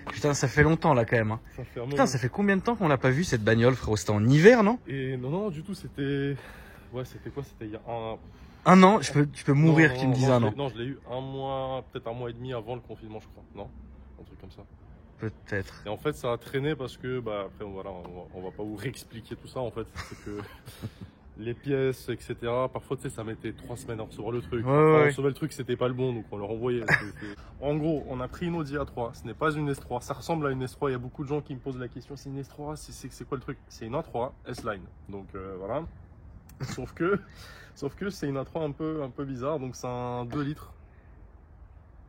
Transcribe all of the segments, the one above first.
Putain, ça fait longtemps là quand même. Hein. Ça fait un Putain, moment. ça fait combien de temps qu'on l'a pas vu cette bagnole, frérot? C'était en hiver, non? Et non, du tout, c'était. Ouais, c'était quoi? C'était il y a un. Un an? Tu peux mourir Non, qu'ils me disent un an. Non, je l'ai eu un mois, peut-être un mois et demi avant le confinement, je crois. Non? Un truc comme ça. Peut-être. Et en fait, ça a traîné parce que, bah, après, voilà, on va pas vous réexpliquer tout ça, en fait. C'est que les pièces, etc., parfois, tu sais, ça mettait 3 semaines à recevoir le truc. Ouais, Enfin, ouais. on recevait le truc, c'était pas le bon, donc on le renvoyait. En gros, on a pris une Audi A3, ce n'est pas une S3, ça ressemble à une S3. Il y a beaucoup de gens qui me posent la question, c'est une S3, c'est quoi le truc? C'est une A3 S-Line. Donc, voilà. Sauf que c'est une A3 un peu bizarre, donc c'est un 2 litres.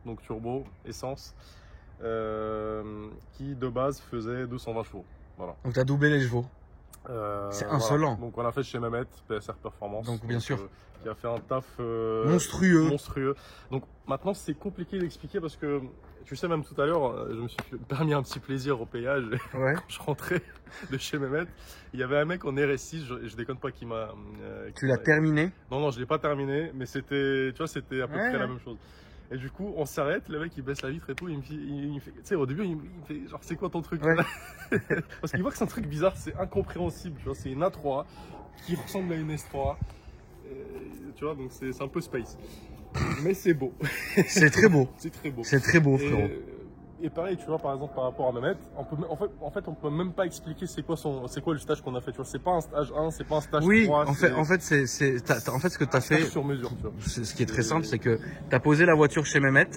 Donc turbo, essence. Qui de base faisait 220 chevaux. Voilà. Donc t'as doublé les chevaux. C'est insolent. Voilà. Donc on l'a fait chez Mehmet, PSR Performance. Donc bien sûr. Qui a fait un taf monstrueux. Donc maintenant c'est compliqué d'expliquer parce que tu sais même tout à l'heure, je me suis permis un petit plaisir au péage. Ouais. Quand je rentrais de chez Mehmet, il y avait un mec en RS6, je déconne pas, qui m'a. Tu l'as terminé? Non, je l'ai pas terminé, mais c'était, tu vois, c'était à peu près la même chose. Et du coup, on s'arrête, le mec il baisse la vitre et tout, il me fait, tu sais, au début il me fait genre, c'est quoi ton truc? Parce qu'il voit que c'est un truc bizarre, c'est incompréhensible, tu vois, c'est une A3 qui ressemble à une S3, tu vois, donc c'est un peu space. Mais c'est beau. C'est très beau. C'est très beau. C'est très beau, frérot. Et pareil, tu vois, par exemple, par rapport à Mehmet, en fait, on peut même pas expliquer c'est quoi le stage qu'on a fait, tu vois. C'est pas un stage 1, c'est pas un stage 3. Oui, en fait, ce que tu as fait, sur mesure, tu vois. Ce qui est très simple, c'est que tu as posé la voiture chez Mehmet,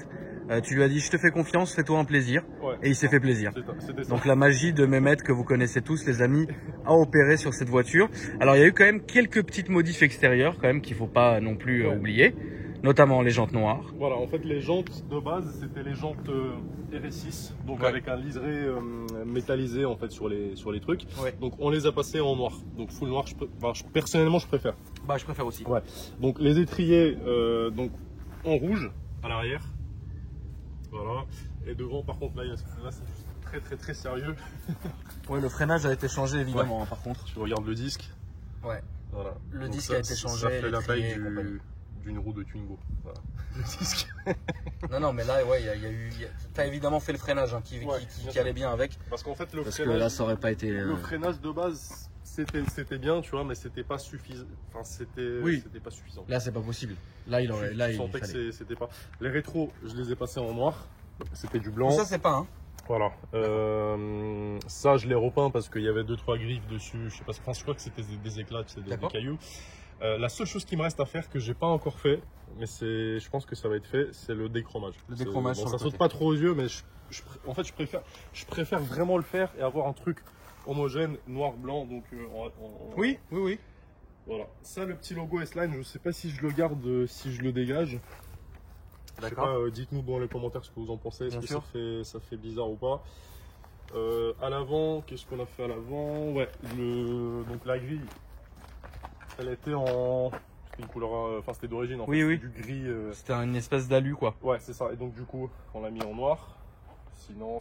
tu lui as dit, je te fais confiance, fais-toi un plaisir, ouais. Et il s'est fait plaisir. C'était ça. Donc la magie de Mehmet, que vous connaissez tous, les amis, a opéré sur cette voiture. Alors il y a eu quand même quelques petites modifs extérieures, quand même, qu'il faut pas non plus oublier. Notamment les jantes noires. Voilà, en fait les jantes de base c'était les jantes RS6, donc avec un liseré métallisé en fait sur les trucs. Ouais. Donc on les a passés en noir, donc full noir. Personnellement je préfère. Bah je préfère aussi. Ouais. Donc les étriers donc en rouge à l'arrière. Voilà. Et devant par contre là c'est très sérieux. Ouais, le freinage a été changé évidemment par contre. Tu regardes le disque. Ouais. Voilà. Le donc disque a été changé. Ça fait la taille d'une roue de Twingo. Voilà. Le disque. Non, mais là, ouais, t'as évidemment fait le freinage qui allait bien avec. Parce qu'en fait, que là, ça aurait pas été. Le freinage de base, c'était bien, tu vois, mais c'était pas suffisant. Enfin, c'était pas suffisant. Là, c'est pas possible. Là, il aurait. Là, je sentais que c'était pas. Les rétros, je les ai passés en noir. C'était du blanc. Ça, c'est pas, hein. Voilà. Ça, je l'ai repeint parce qu'il y avait 2-3 griffes dessus. Je sais pas. Enfin, je crois que c'était des éclats, des cailloux. La seule chose qui me reste à faire que j'ai pas encore fait, mais je pense que ça va être fait, c'est le déchromage. Le déchromage. Bon, ça saute pas trop aux yeux, mais en fait je préfère vraiment le faire et avoir un truc homogène noir blanc. Donc oui. Voilà. Ça, le petit logo S-Line, je sais pas si je le garde, si je le dégage. D'accord. Dites-nous dans les commentaires ce que vous en pensez. Est-ce que ça fait bizarre ou pas? À l'avant, qu'est-ce qu'on a fait à l'avant? Ouais. Donc la grille. Elle était c'était une couleur, enfin c'était d'origine en fait, oui. Du gris. C'était une espèce d'alu quoi. Ouais, c'est ça. Et donc du coup, on l'a mis en noir. Sinon.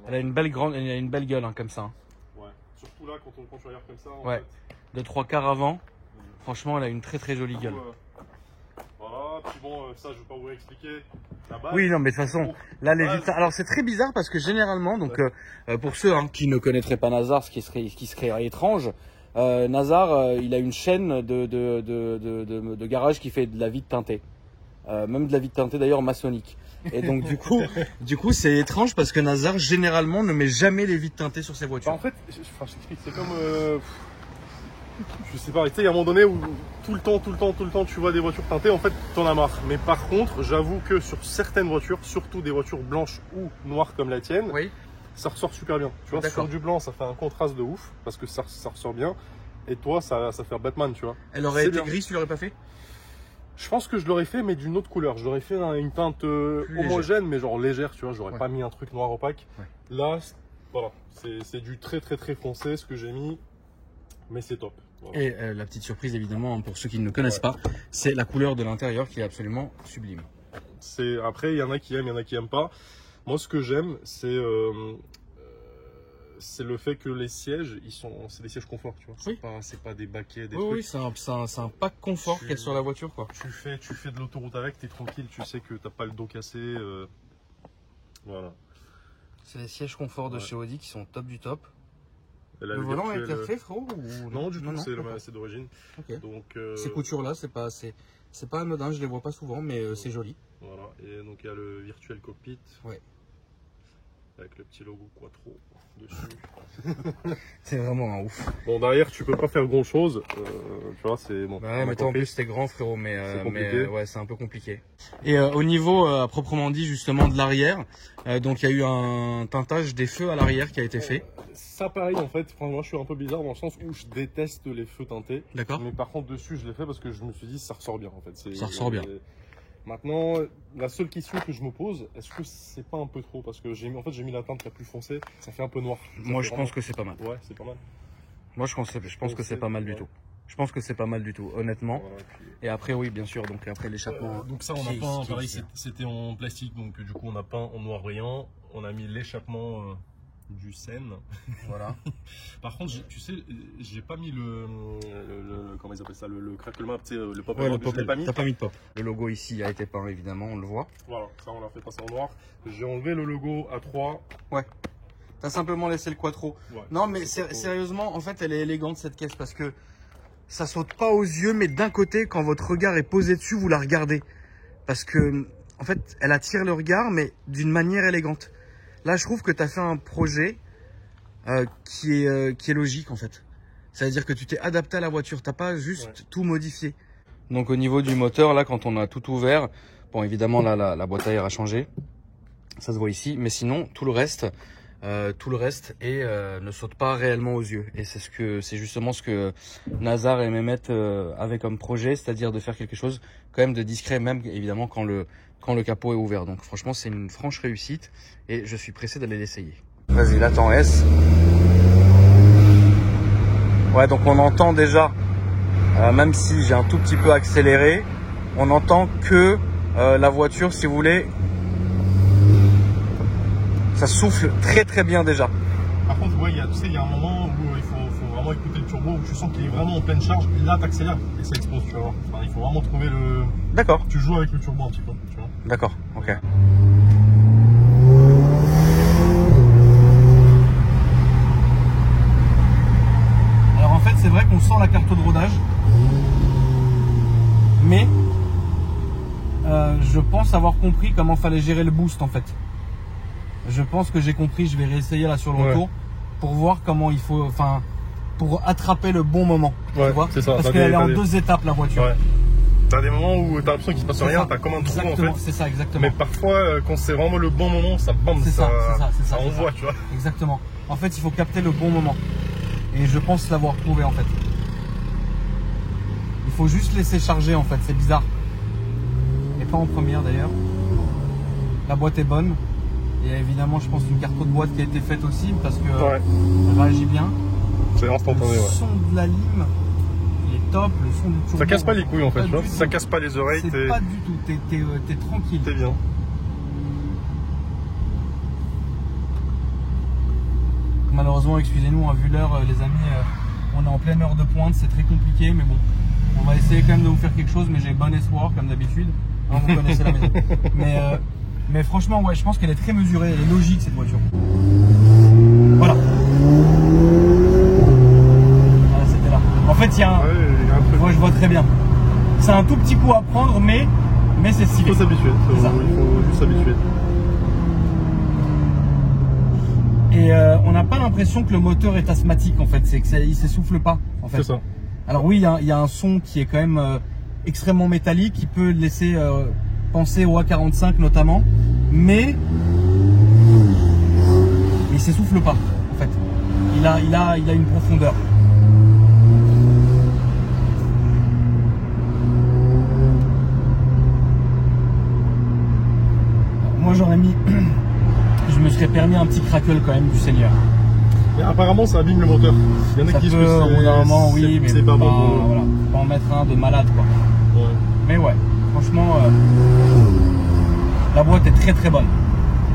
Elle a une belle gueule hein, comme ça. Hein. Ouais. Surtout là quand tu regardes comme ça. Ouais. De 3/4 avant. Franchement, elle a une très jolie gueule. Voilà. Puis bon, ça je vais pas vous expliquer. La base. Oui, non, mais de toute façon, là les vitres. Alors c'est très bizarre parce que généralement, donc pour ceux qui ne connaîtraient pas Nazar, ce qui serait étrange. Nazar, il a une chaîne de garage qui fait de la vitre teintée, même de la vitre teintée d'ailleurs maçonnique. Et donc du coup, c'est étrange parce que Nazar généralement ne met jamais les vitres teintées sur ses voitures. Bah, en fait, je t'explique, c'est comme, je sais pas, tu sais, il y a un moment donné où tout le temps, tu vois des voitures teintées, en fait, t'en as marre. Mais par contre, j'avoue que sur certaines voitures, surtout des voitures blanches ou noires comme la tienne. Oui. Ça ressort super bien. Tu vois, sur du blanc, ça fait un contraste de ouf parce que ça ressort bien. Et toi, ça fait Batman, tu vois. Elle aurait été grise, tu l'aurais pas fait? Je pense que je l'aurais fait, mais d'une autre couleur. Je l'aurais fait une teinte homogène, mais genre légère, tu vois. J'aurais pas mis un truc noir opaque. Ouais. Là, voilà, c'est du très foncé ce que j'ai mis, mais c'est top. Voilà. Et la petite surprise, évidemment, pour ceux qui ne connaissent pas, c'est la couleur de l'intérieur qui est absolument sublime. Après, il y en a qui aiment, il y en a qui aiment pas. Moi, ce que j'aime, c'est le fait que les sièges, c'est des sièges confort, tu vois. Oui. C'est pas des baquets, des trucs. Oui, c'est un pack confort qu'il y a sur la voiture, quoi. Tu fais de l'autoroute avec, t'es tranquille, tu sais que t'as pas le dos cassé. Voilà. C'est les sièges confort de chez Audi qui sont top du top. Le volant a été refait, frérot Non, du tout, c'est d'origine. Okay. Donc, ces coutures-là, c'est pas anodin, je les vois pas souvent, mais c'est joli. Voilà, et donc il y a le virtuel cockpit. Ouais. Avec le petit logo Quattro dessus. C'est vraiment un ouf. Bon, derrière, tu peux pas faire grand chose. Tu vois, c'est bon. Ouais, mais toi en plus, t'es grand, frérot, mais ouais, c'est un peu compliqué. Et au niveau, proprement dit, justement, de l'arrière, donc il y a eu un teintage des feux à l'arrière qui a été fait. Ça, pareil, en fait, moi je suis un peu bizarre dans le sens où je déteste les feux teintés. D'accord. Mais par contre, dessus, je l'ai fait parce que je me suis dit, ça ressort bien, en fait. Ça ressort bien. Maintenant, la seule question que je me pose, est-ce que c'est pas un peu trop? Parce que j'ai mis la teinte la plus foncée, ça fait un peu noir. Moi, je pense que c'est pas mal. Ouais, c'est pas mal. Moi, je pense que c'est pas mal du tout. Je pense que c'est pas mal du tout, honnêtement. Voilà, et après, oui, bien sûr, donc après l'échappement. Donc ça, on a peint, pareil, c'était en plastique, donc du coup, on a peint en noir brillant. On a mis l'échappement du Seine. Voilà. Par contre, tu sais, j'ai pas mis comment ils appellent ça, le craquement, tu sais, le pop. Ouais, le pop. T'as pas mis de pop. Le logo ici a été peint, évidemment, on le voit. Voilà, ça on l'a fait passer en noir. J'ai enlevé le logo A3. Ouais. T'as simplement laissé le Quattro. Ouais, non, mais sérieusement, en fait, elle est élégante cette caisse parce que ça saute pas aux yeux, mais d'un côté, quand votre regard est posé dessus, vous la regardez. Parce que, en fait, elle attire le regard, mais d'une manière élégante. Là, je trouve que tu as fait un projet qui est logique, en fait. Ça veut dire que tu t'es adapté à la voiture. T'as pas juste tout modifié. Donc, au niveau du moteur, là, quand on a tout ouvert, bon, évidemment, là, la boîte à air a changé. Ça se voit ici. Mais sinon, tout le reste ne saute pas réellement aux yeux. Et c'est justement ce que Nazar et Mehmet avaient comme projet, c'est-à-dire de faire quelque chose quand même de discret, même évidemment quand le capot est ouvert. Donc franchement, c'est une franche réussite et je suis pressé d'aller l'essayer. Vas-y, là t'es en S. Ouais, donc on entend déjà, même si j'ai un tout petit peu accéléré, on entend que la voiture, si vous voulez, ça souffle très très bien déjà. Par contre, ouais, il y a un moment où il faut vraiment écouter le turbo, où tu sens qu'il est vraiment en pleine charge, et là t'accélères et ça explose, tu vas voir. Enfin, il faut vraiment trouver le... D'accord. Tu joues avec le turbo un petit peu, tu vois. D'accord, ok. Alors en fait, c'est vrai qu'on sent la carte de rodage, mais je pense avoir compris comment fallait gérer le boost en fait. Je pense que j'ai compris, je vais réessayer là sur le retour pour voir comment il faut, enfin, pour attraper le bon moment. Ouais, tu vois, c'est ça. parce qu'elle est en deux étapes la voiture. Ouais. T'as des moments où t'as l'impression qu'il se passe rien, t'as comme un trou en fait. C'est ça, exactement. Mais parfois, quand c'est vraiment le bon moment, ça bombe, ça envoie, tu vois. Exactement. En fait, il faut capter le bon moment. Et je pense l'avoir trouvé en fait. Il faut juste laisser charger en fait, c'est bizarre. Et pas en première d'ailleurs. La boîte est bonne. Et évidemment, je pense une carte de boîte qui a été faite aussi parce que elle réagit bien. C'est instantané, le son de la lime, il est top. Le son du turbo. Ça casse pas les couilles en fait, tu vois. Ça casse pas les oreilles. C'est pas du tout. T'es tranquille. T'es bien. Malheureusement, excusez-nous, vu l'heure, les amis, on est en pleine heure de pointe, c'est très compliqué, mais bon, on va essayer quand même de vous faire quelque chose, mais j'ai bon espoir comme d'habitude. Vous connaissez la maison. Mais franchement, ouais, je pense qu'elle est très mesurée, elle est logique cette voiture. Voilà. Voilà, c'était là. En fait, il y a un truc. Ouais, je vois très bien. C'est un tout petit coup à prendre, mais c'est stylé. Il faut s'habituer. Il faut juste s'habituer. Et on n'a pas l'impression que le moteur est asthmatique en fait, c'est qu'il s'essouffle pas en fait. C'est ça. Alors oui, il y a un son qui est quand même extrêmement métallique, qui peut laisser penser au A45 notamment, mais il s'essouffle pas en fait. Il a une profondeur. Moi j'aurais mis, je me serais permis un petit crackle quand même du Seigneur. Mais apparemment ça abîme le moteur. Il y en a qui disent que c'est pas bon. Voilà, pas en mettre un de malade quoi. Ouais. Mais ouais, franchement, la boîte est très très bonne.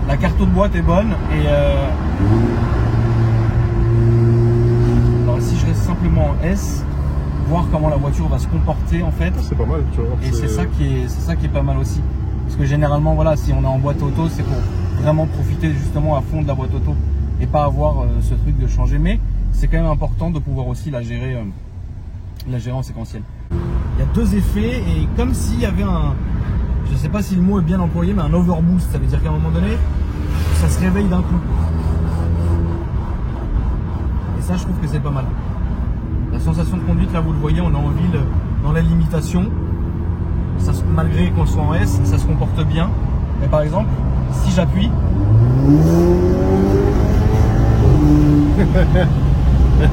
La carte de boîte est bonne et alors si je reste simplement en S, voir comment la voiture va se comporter en fait. C'est pas mal, tu vois. Et c'est ça qui est pas mal aussi. Parce que généralement voilà, si on est en boîte auto, c'est pour vraiment profiter justement à fond de la boîte auto et pas avoir ce truc de changer. Mais c'est quand même important de pouvoir aussi la gérer en séquentiel. Il y a deux effets et comme s'il y avait un, je sais pas si le mot est bien employé, mais un overboost. Ça veut dire qu'à un moment donné, ça se réveille d'un coup. Et ça, je trouve que c'est pas mal. La sensation de conduite, là, vous le voyez, on est en ville, dans la limitation. Ça, malgré qu'on soit en S, ça se comporte bien. Mais par exemple, si j'appuie,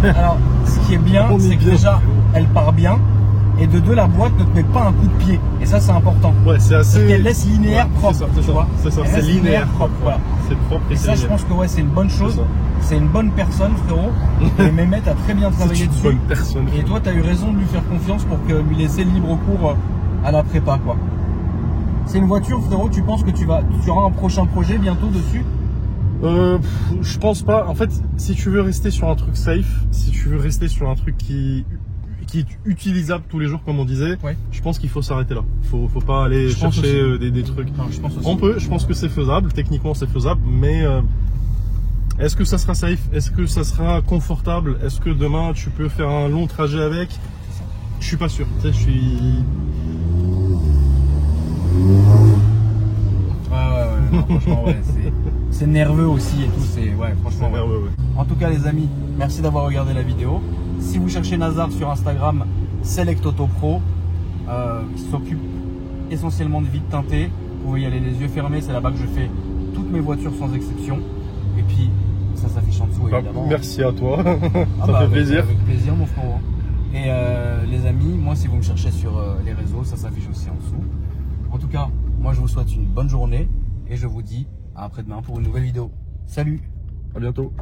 alors, ce qui est bien, c'est que déjà, elle part bien. Et de deux, la boîte ne te met pas un coup de pied. Et ça, c'est important. Ouais, c'est assez. Parce qu'elle laisse linéaire propre. C'est ça, c'est linéaire propre. Voilà. C'est propre et ça, je pense que ouais, c'est une bonne chose. C'est une bonne personne, frérot. Et Mehmet a très bien travaillé dessus. Bonne personne. Et toi, tu as eu raison de lui faire confiance pour lui laisser libre cours à la prépa, quoi. C'est une voiture, frérot. Tu penses que tu auras un prochain projet bientôt dessus? Je pense pas. En fait, si tu veux rester sur un truc safe, si tu veux rester sur un truc qui est utilisable tous les jours, comme on disait, ouais. Je pense qu'il faut s'arrêter là. Faut pas aller chercher des trucs. Non, je pense aussi. On peut, je pense que c'est faisable. Techniquement, c'est faisable, mais est-ce que ça sera safe? Est-ce que ça sera confortable? Est-ce que demain tu peux faire un long trajet avec? Je suis pas sûr. Tu sais, je suis. Ouais, non, franchement, ouais, c'est nerveux aussi et tout. Ouais, franchement. C'est nerveux, ouais. En tout cas, les amis, merci d'avoir regardé la vidéo. Si vous cherchez Nazar sur Instagram, Select Auto Pro, il s'occupe essentiellement de vides teintées. Vous pouvez y aller les yeux fermés, c'est là-bas que je fais toutes mes voitures sans exception. Et puis, ça s'affiche en dessous, évidemment. Merci à toi, ça fait plaisir. Avec plaisir, mon frère. Et les amis, moi, si vous me cherchez sur les réseaux, ça s'affiche aussi en dessous. En tout cas, moi, je vous souhaite une bonne journée et je vous dis à après-demain pour une nouvelle vidéo. Salut! À bientôt.